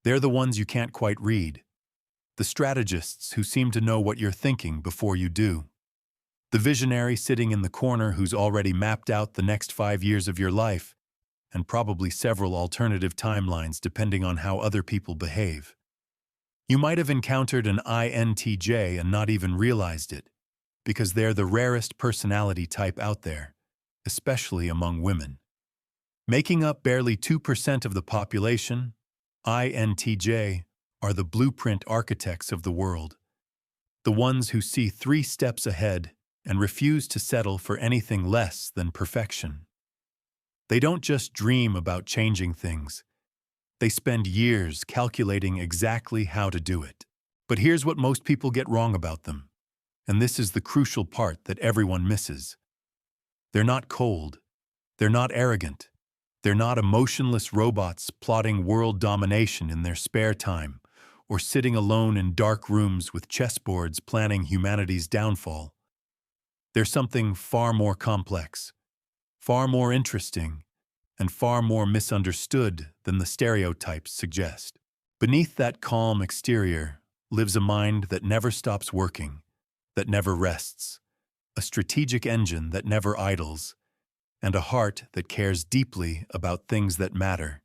They're the ones you can't quite read. The strategists who seem to know what you're thinking before you do. The visionary sitting in the corner who's already mapped out the next 5 years of your life, and probably several alternative timelines depending on how other people behave. You might have encountered an INTJ and not even realized it, because they're the rarest personality type out there, especially among women. Making up barely 2% of the population, INTJ are the blueprint architects of the world, the ones who see 3 steps ahead and refuse to settle for anything less than perfection. They don't just dream about changing things. They spend years calculating exactly how to do it. But here's what most people get wrong about them, and this is the crucial part that everyone misses. They're not cold. They're not arrogant. They're not emotionless robots plotting world domination in their spare time, or sitting alone in dark rooms with chessboards planning humanity's downfall. They're something far more complex, far more interesting, and far more misunderstood than the stereotypes suggest. Beneath that calm exterior lives a mind that never stops working, that never rests, a strategic engine that never idles, and a heart that cares deeply about things that matter,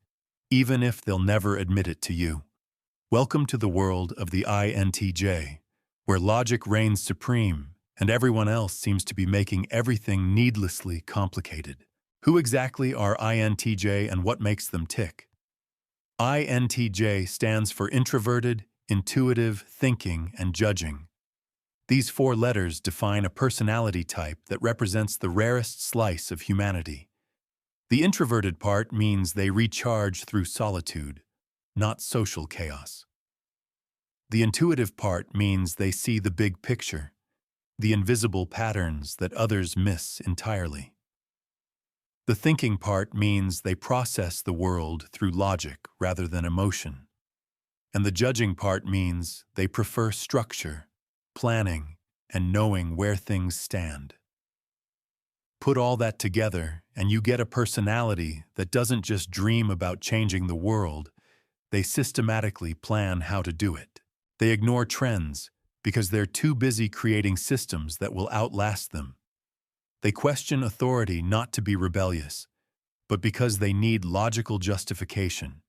even if they'll never admit it to you. Welcome to the world of the INTJ, where logic reigns supreme and everyone else seems to be making everything needlessly complicated. Who exactly are INTJ and what makes them tick? INTJ stands for introverted, intuitive, thinking, and judging. These 4 letters define a personality type that represents the rarest slice of humanity. The introverted part means they recharge through solitude, not social chaos. The intuitive part means they see the big picture, the invisible patterns that others miss entirely. The thinking part means they process the world through logic rather than emotion. And the judging part means they prefer structure, planning, and knowing where things stand. Put all that together, and you get a personality that doesn't just dream about changing the world, they systematically plan how to do it. They ignore trends because they're too busy creating systems that will outlast them. They question authority not to be rebellious, but because they need logical justification.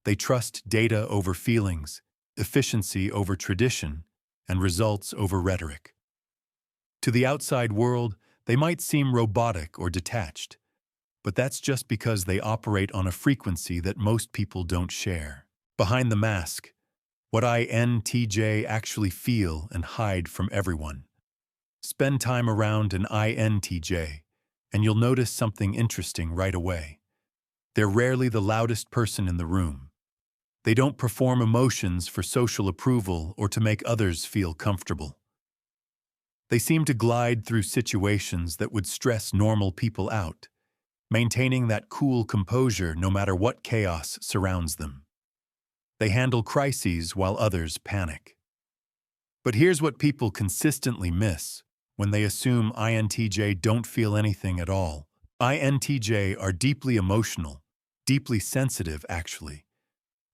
They trust data over feelings, efficiency over tradition, and results over rhetoric. To the outside world, they might seem robotic or detached, but that's just because they operate on a frequency that most people don't share. Behind the mask, what INTJ actually feel and hide from everyone. Spend time around an INTJ, and you'll notice something interesting right away. They're rarely the loudest person in the room. They don't perform emotions for social approval or to make others feel comfortable. They seem to glide through situations that would stress normal people out, maintaining that cool composure no matter what chaos surrounds them. They handle crises while others panic. But here's what people consistently miss when they assume INTJ don't feel anything at all. INTJ are deeply emotional, deeply sensitive actually,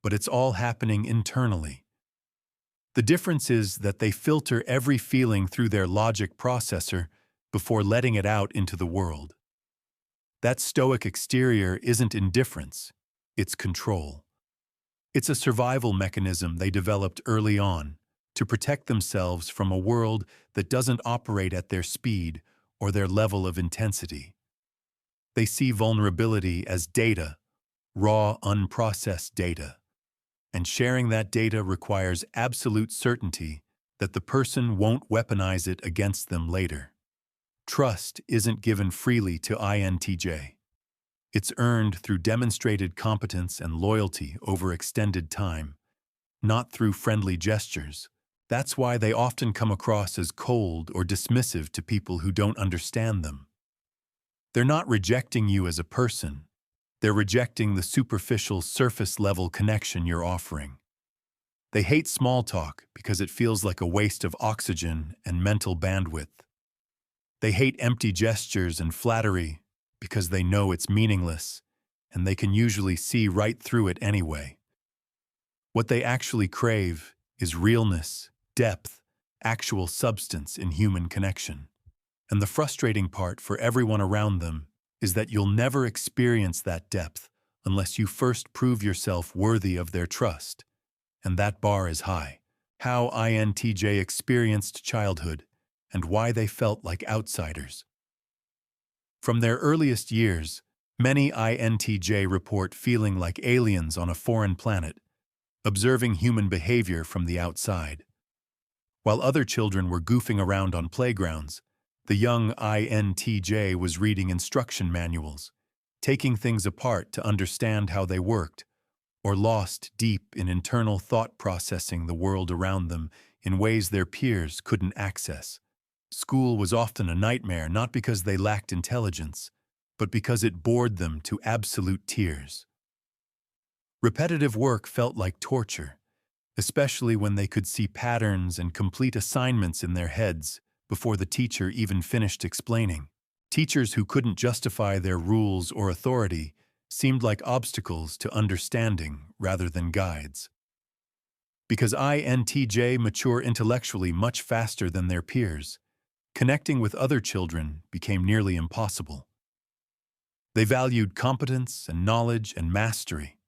but it's all happening internally. The difference is that they filter every feeling through their logic processor before letting it out into the world. That stoic exterior isn't indifference, it's control. It's a survival mechanism they developed early on to protect themselves from a world that doesn't operate at their speed or their level of intensity. They see vulnerability as data, raw, unprocessed data. And sharing that data requires absolute certainty that the person won't weaponize it against them later. Trust isn't given freely to INTJ. It's earned through demonstrated competence and loyalty over extended time, not through friendly gestures. That's why they often come across as cold or dismissive to people who don't understand them. They're not rejecting you as a person. They're rejecting the superficial, surface-level connection you're offering. They hate small talk because it feels like a waste of oxygen and mental bandwidth. They hate empty gestures and flattery because they know it's meaningless, and they can usually see right through it anyway. What they actually crave is realness, depth, actual substance in human connection. And the frustrating part for everyone around them is that you'll never experience that depth unless you first prove yourself worthy of their trust. And that bar is high. How INTJ experienced childhood and why they felt like outsiders. From their earliest years, many INTJ report feeling like aliens on a foreign planet, observing human behavior from the outside. While other children were goofing around on playgrounds, the young INTJ was reading instruction manuals, taking things apart to understand how they worked, or lost deep in internal thought processing the world around them in ways their peers couldn't access. School was often a nightmare not because they lacked intelligence, but because it bored them to absolute tears. Repetitive work felt like torture, especially when they could see patterns and complete assignments in their heads before the teacher even finished explaining. Teachers who couldn't justify their rules or authority seemed like obstacles to understanding rather than guides. Because INTJ mature intellectually much faster than their peers, connecting with other children became nearly impossible. They valued competence and knowledge and mastery,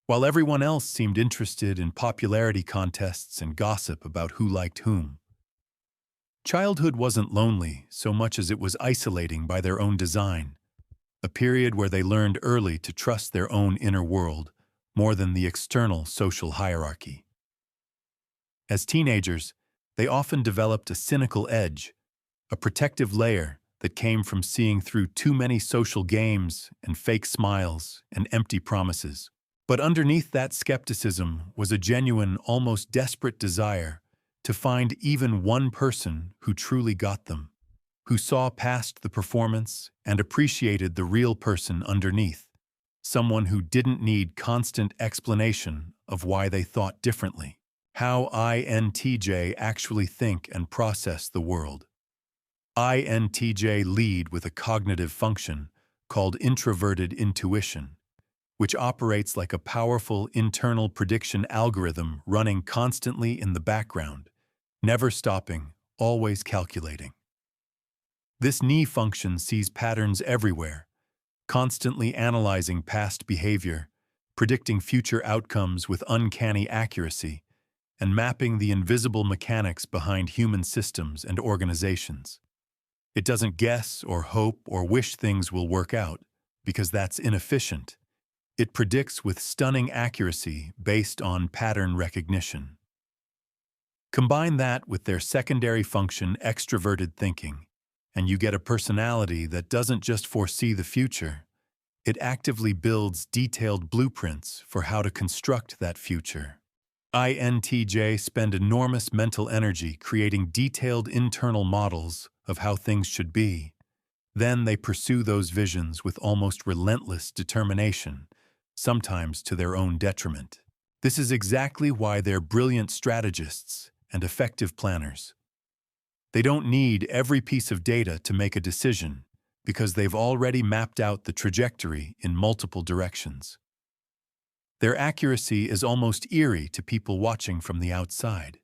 while everyone else seemed interested in popularity contests and gossip about who liked whom. Childhood wasn't lonely so much as it was isolating by their own design, a period where they learned early to trust their own inner world more than the external social hierarchy. As teenagers, they often developed a cynical edge, a protective layer that came from seeing through too many social games and fake smiles and empty promises. But underneath that skepticism was a genuine, almost desperate desire to find even one person who truly got them, who saw past the performance and appreciated the real person underneath, someone who didn't need constant explanation of why they thought differently. How INTJ actually think and process the world. INTJ lead with a cognitive function called introverted intuition, which operates like a powerful internal prediction algorithm running constantly in the background, never stopping, always calculating. This knee function sees patterns everywhere, constantly analyzing past behavior, predicting future outcomes with uncanny accuracy, and mapping the invisible mechanics behind human systems and organizations. It doesn't guess or hope or wish things will work out, because that's inefficient. It predicts with stunning accuracy based on pattern recognition. Combine that with their secondary function, extroverted thinking, and you get a personality that doesn't just foresee the future, it actively builds detailed blueprints for how to construct that future. INTJ spend enormous mental energy creating detailed internal models of how things should be. Then they pursue those visions with almost relentless determination, sometimes to their own detriment. This is exactly why they're brilliant strategists and effective planners. They don't need every piece of data to make a decision because they've already mapped out the trajectory in multiple directions. Their accuracy is almost eerie to people watching from the outside.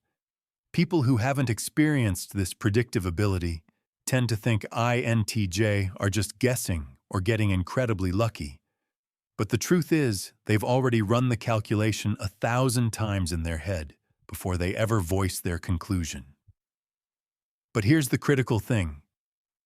People who haven't experienced this predictive ability tend to think INTJ are just guessing or getting incredibly lucky. But the truth is, they've already run the calculation 1,000 times in their head before they ever voice their conclusion. But here's the critical thing.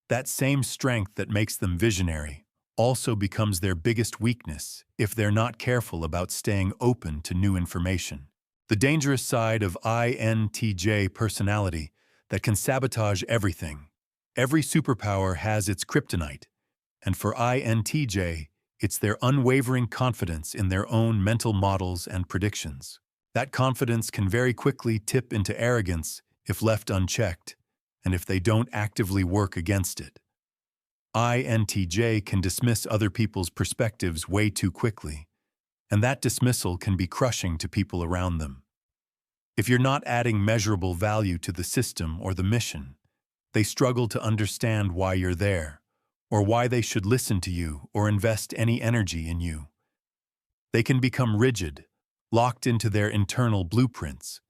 That same strength that makes them visionary also becomes their biggest weakness if they're not careful about staying open to new information. The dangerous side of INTJ personality that can sabotage everything. Every superpower has its kryptonite, and for INTJ, it's their unwavering confidence in their own mental models and predictions. That confidence can very quickly tip into arrogance if left unchecked, and if they don't actively work against it. INTJ can dismiss other people's perspectives way too quickly, and that dismissal can be crushing to people around them. If you're not adding measurable value to the system or the mission, they struggle to understand why you're there, or why they should listen to you or invest any energy in you. They can become rigid, locked into their internal blueprints,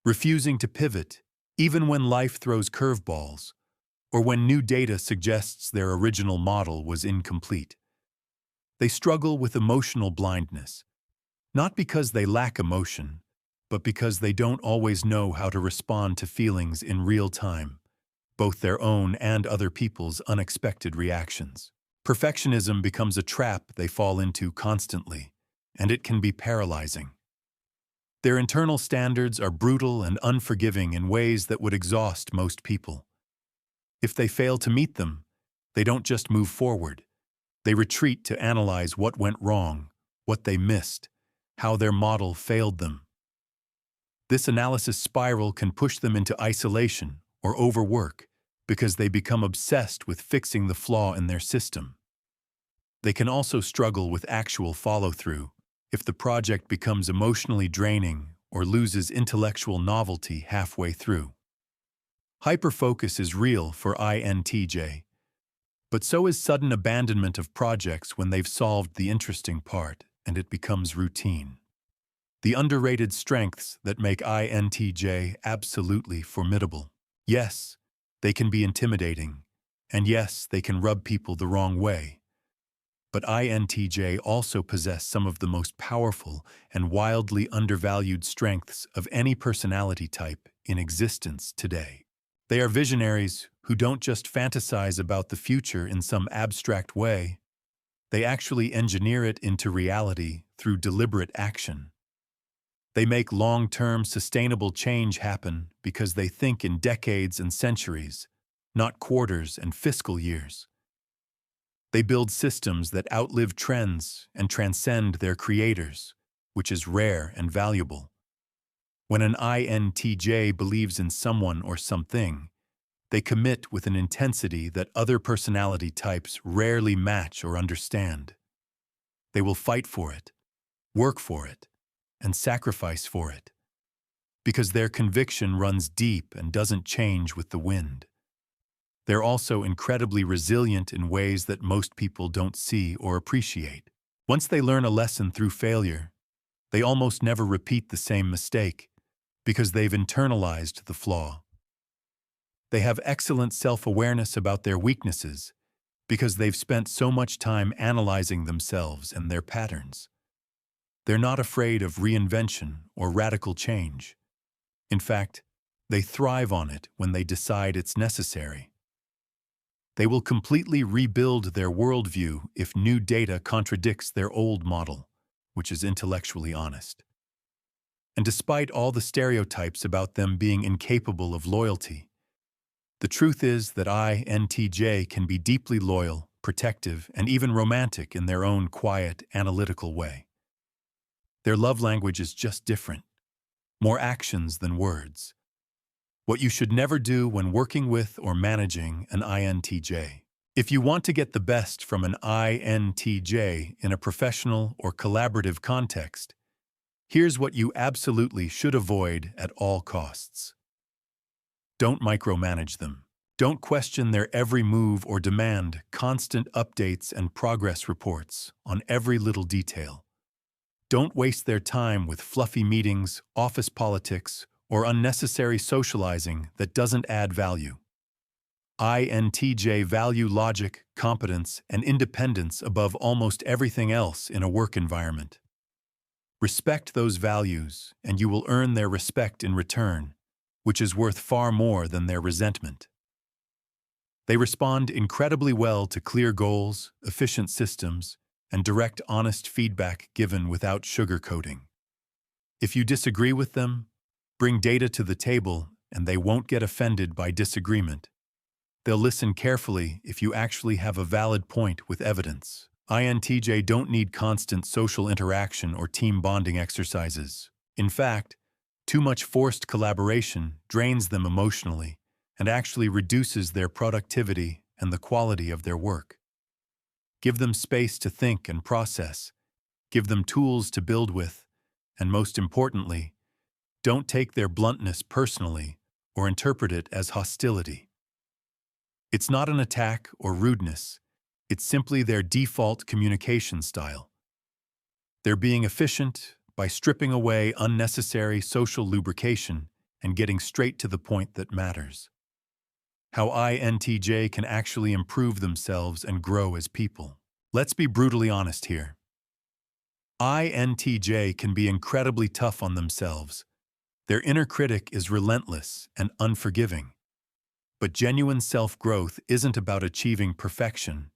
refusing to pivot even when life throws curveballs or when new data suggests their original model was incomplete. They struggle with emotional blindness, not because they lack emotion, but because they don't always know how to respond to feelings in real time, both their own and other people's unexpected reactions. Perfectionism becomes a trap they fall into constantly, and it can be paralyzing. Their internal standards are brutal and unforgiving in ways that would exhaust most people. If they fail to meet them, they don't just move forward. They retreat to analyze what went wrong, what they missed, how their model failed them. This analysis spiral can push them into isolation or overwork because they become obsessed with fixing the flaw in their system. They can also struggle with actual follow-through if the project becomes emotionally draining or loses intellectual novelty halfway through. Hyperfocus is real for INTJ, but so is sudden abandonment of projects when they've solved the interesting part and it becomes routine. The underrated strengths that make INTJ absolutely formidable. Yes, they can be intimidating, and yes, they can rub people the wrong way. But INTJ also possess some of the most powerful and wildly undervalued strengths of any personality type in existence today. They are visionaries who don't just fantasize about the future in some abstract way. They actually engineer it into reality through deliberate action. They make long-term sustainable change happen because they think in decades and centuries, not quarters and fiscal years. They build systems that outlive trends and transcend their creators, which is rare and valuable. When an INTJ believes in someone or something, they commit with an intensity that other personality types rarely match or understand. They will fight for it, work for it, and sacrifice for it, because their conviction runs deep and doesn't change with the wind. They're also incredibly resilient in ways that most people don't see or appreciate. Once they learn a lesson through failure, they almost never repeat the same mistake because they've internalized the flaw. They have excellent self-awareness about their weaknesses because they've spent so much time analyzing themselves and their patterns. They're not afraid of reinvention or radical change. In fact, they thrive on it when they decide it's necessary. They will completely rebuild their worldview if new data contradicts their old model, which is intellectually honest. And despite all the stereotypes about them being incapable of loyalty, the truth is that INTJ can be deeply loyal, protective, and even romantic in their own quiet, analytical way. Their love language is just different, more actions than words. What you should never do when working with or managing an INTJ. If you want to get the best from an INTJ in a professional or collaborative context, here's what you absolutely should avoid at all costs. Don't micromanage them. Don't question their every move or demand constant updates and progress reports on every little detail. Don't waste their time with fluffy meetings, office politics, or unnecessary socializing that doesn't add value. INTJ value logic, competence, and independence above almost everything else in a work environment. Respect those values, and you will earn their respect in return, which is worth far more than their resentment. They respond incredibly well to clear goals, efficient systems, and direct, honest feedback given without sugarcoating. If you disagree with them, bring data to the table and they won't get offended by disagreement. They'll listen carefully if you actually have a valid point with evidence. INTJ don't need constant social interaction or team bonding exercises. In fact, too much forced collaboration drains them emotionally and actually reduces their productivity and the quality of their work. Give them space to think and process. Give them tools to build with, and most importantly, don't take their bluntness personally or interpret it as hostility. It's not an attack or rudeness. It's simply their default communication style. They're being efficient, by stripping away unnecessary social lubrication and getting straight to the point that matters. How INTJ can actually improve themselves and grow as people. Let's be brutally honest here. INTJ can be incredibly tough on themselves. Their inner critic is relentless and unforgiving. But genuine self-growth isn't about achieving perfection.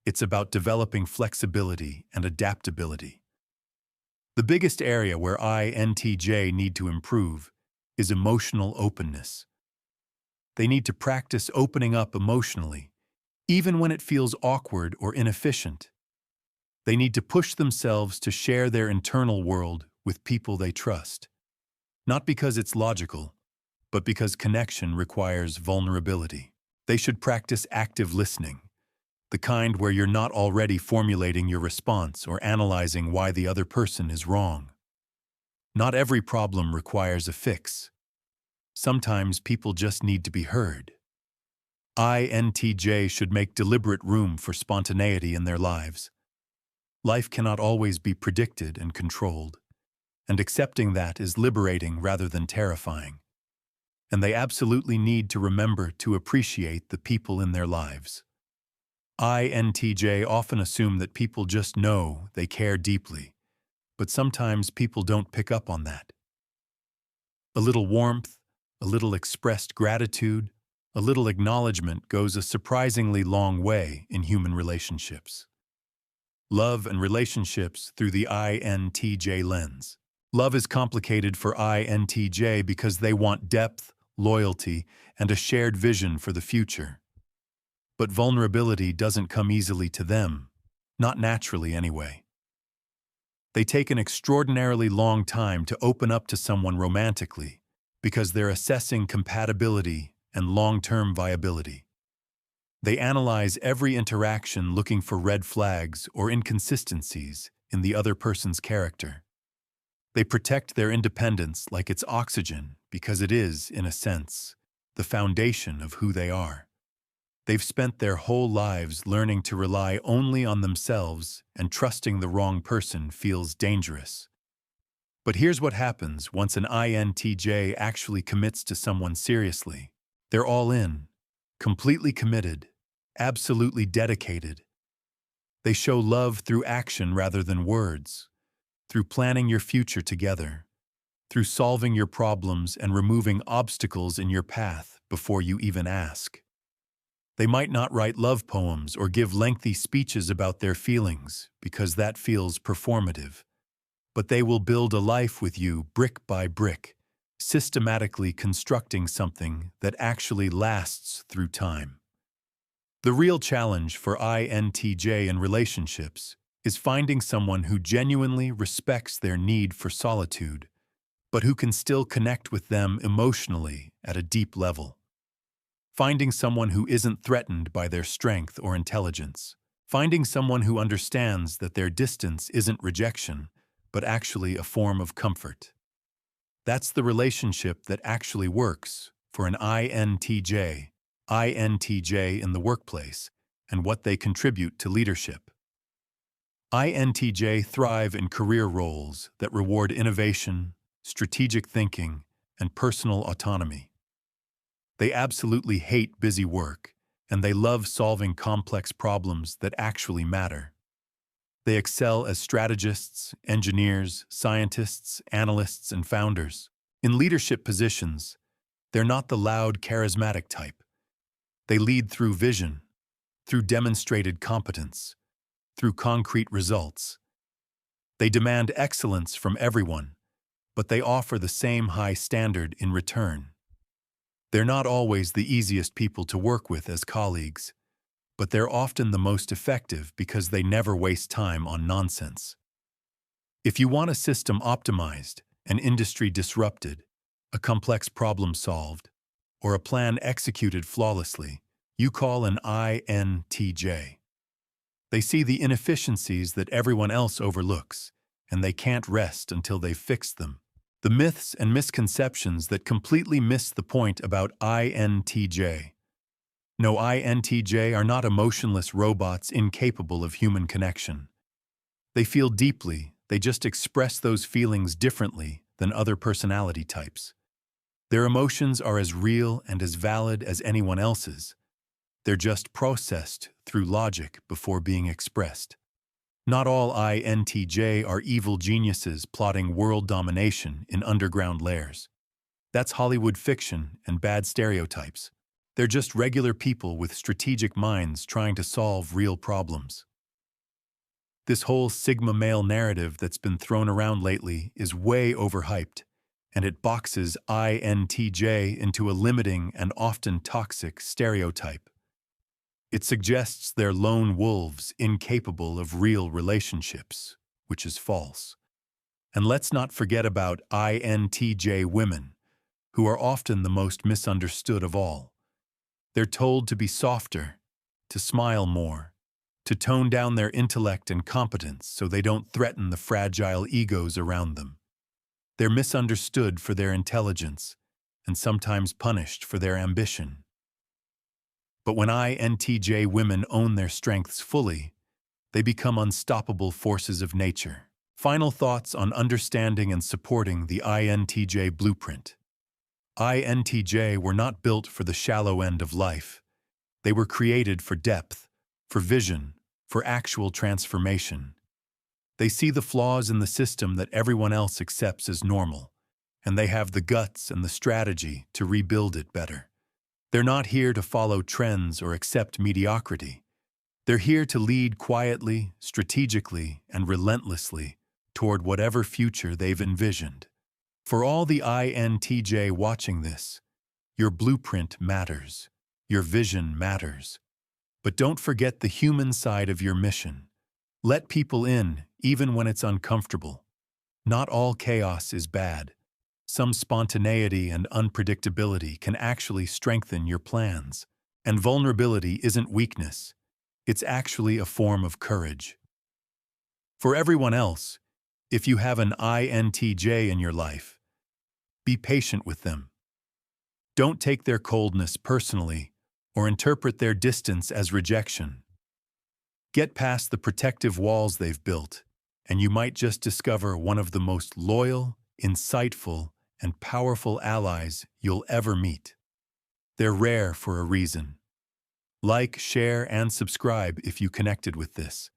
It's about developing flexibility and adaptability. The biggest area where INTJ need to improve is emotional openness. They need to practice opening up emotionally, even when it feels awkward or inefficient. They need to push themselves to share their internal world with people they trust. Not because it's logical, but because connection requires vulnerability. They should practice active listening, the kind where you're not already formulating your response or analyzing why the other person is wrong. Not every problem requires a fix. Sometimes people just need to be heard. INTJ should make deliberate room for spontaneity in their lives. Life cannot always be predicted and controlled, and accepting that is liberating rather than terrifying. And they absolutely need to remember to appreciate the people in their lives. INTJ often assume that people just know they care deeply, but sometimes people don't pick up on that. A little warmth, a little expressed gratitude, a little acknowledgement goes a surprisingly long way in human relationships. Love and relationships through the INTJ lens. Love is complicated for INTJ because they want depth, loyalty, and a shared vision for the future. But vulnerability doesn't come easily to them, not naturally anyway. They take an extraordinarily long time to open up to someone romantically because they're assessing compatibility and long-term viability. They analyze every interaction looking for red flags or inconsistencies in the other person's character. They protect their independence like it's oxygen because it is, in a sense, the foundation of who they are. They've spent their whole lives learning to rely only on themselves, and trusting the wrong person feels dangerous. But here's what happens once an INTJ actually commits to someone seriously. They're all in, completely committed, absolutely dedicated. They show love through action rather than words, through planning your future together, through solving your problems and removing obstacles in your path before you even ask. They might not write love poems or give lengthy speeches about their feelings because that feels performative, but they will build a life with you brick by brick, systematically constructing something that actually lasts through time. The real challenge for INTJ in relationships is finding someone who genuinely respects their need for solitude, but who can still connect with them emotionally at a deep level. Finding someone who isn't threatened by their strength or intelligence. Finding someone who understands that their distance isn't rejection, but actually a form of comfort. That's the relationship that actually works for an INTJ in the workplace, and what they contribute to leadership. INTJ thrive in career roles that reward innovation, strategic thinking, and personal autonomy. They absolutely hate busy work, and they love solving complex problems that actually matter. They excel as strategists, engineers, scientists, analysts, and founders. In leadership positions, they're not the loud, charismatic type. They lead through vision, through demonstrated competence, through concrete results. They demand excellence from everyone, but they offer the same high standard in return. They're not always the easiest people to work with as colleagues, but they're often the most effective because they never waste time on nonsense. If you want a system optimized, an industry disrupted, a complex problem solved, or a plan executed flawlessly, you call an INTJ. They see the inefficiencies that everyone else overlooks, and they can't rest until they've fixed them. The myths and misconceptions that completely miss the point about INTJ. No, INTJ are not emotionless robots incapable of human connection. They feel deeply, They just express those feelings differently than other personality types. Their emotions are as real and as valid as anyone else's. They're just processed through logic before being expressed. Not all INTJ are evil geniuses plotting world domination in underground lairs. That's Hollywood fiction and bad stereotypes. They're just regular people with strategic minds trying to solve real problems. This whole Sigma male narrative that's been thrown around lately is way overhyped, and it boxes INTJ into a limiting and often toxic stereotype. It suggests they're lone wolves incapable of real relationships, which is false. And let's not forget about INTJ women, who are often the most misunderstood of all. They're told to be softer, to smile more, to tone down their intellect and competence so they don't threaten the fragile egos around them. They're misunderstood for their intelligence and sometimes punished for their ambition. But when INTJ women own their strengths fully, they become unstoppable forces of nature. Final thoughts on understanding and supporting the INTJ blueprint. INTJ were not built for the shallow end of life. They were created for depth, for vision, for actual transformation. They see the flaws in the system that everyone else accepts as normal, and they have the guts and the strategy to rebuild it better. They're not here to follow trends or accept mediocrity. They're here to lead quietly, strategically, and relentlessly toward whatever future they've envisioned. For all the INTJ watching this, your blueprint matters. Your vision matters. But don't forget the human side of your mission. Let people in, even when it's uncomfortable. Not all chaos is bad. Some spontaneity and unpredictability can actually strengthen your plans. And vulnerability isn't weakness. It's actually a form of courage. For everyone else, if you have an INTJ in your life, be patient with them. Don't take their coldness personally or interpret their distance as rejection. Get past the protective walls they've built, and you might just discover one of the most loyal, insightful, and powerful allies you'll ever meet. They're rare for a reason. Like, share, and subscribe if you connected with this.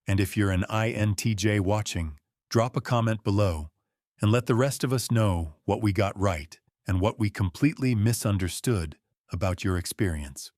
And if you're an INTJ watching, drop a comment below and let the rest of us know what we got right and what we completely misunderstood about your experience.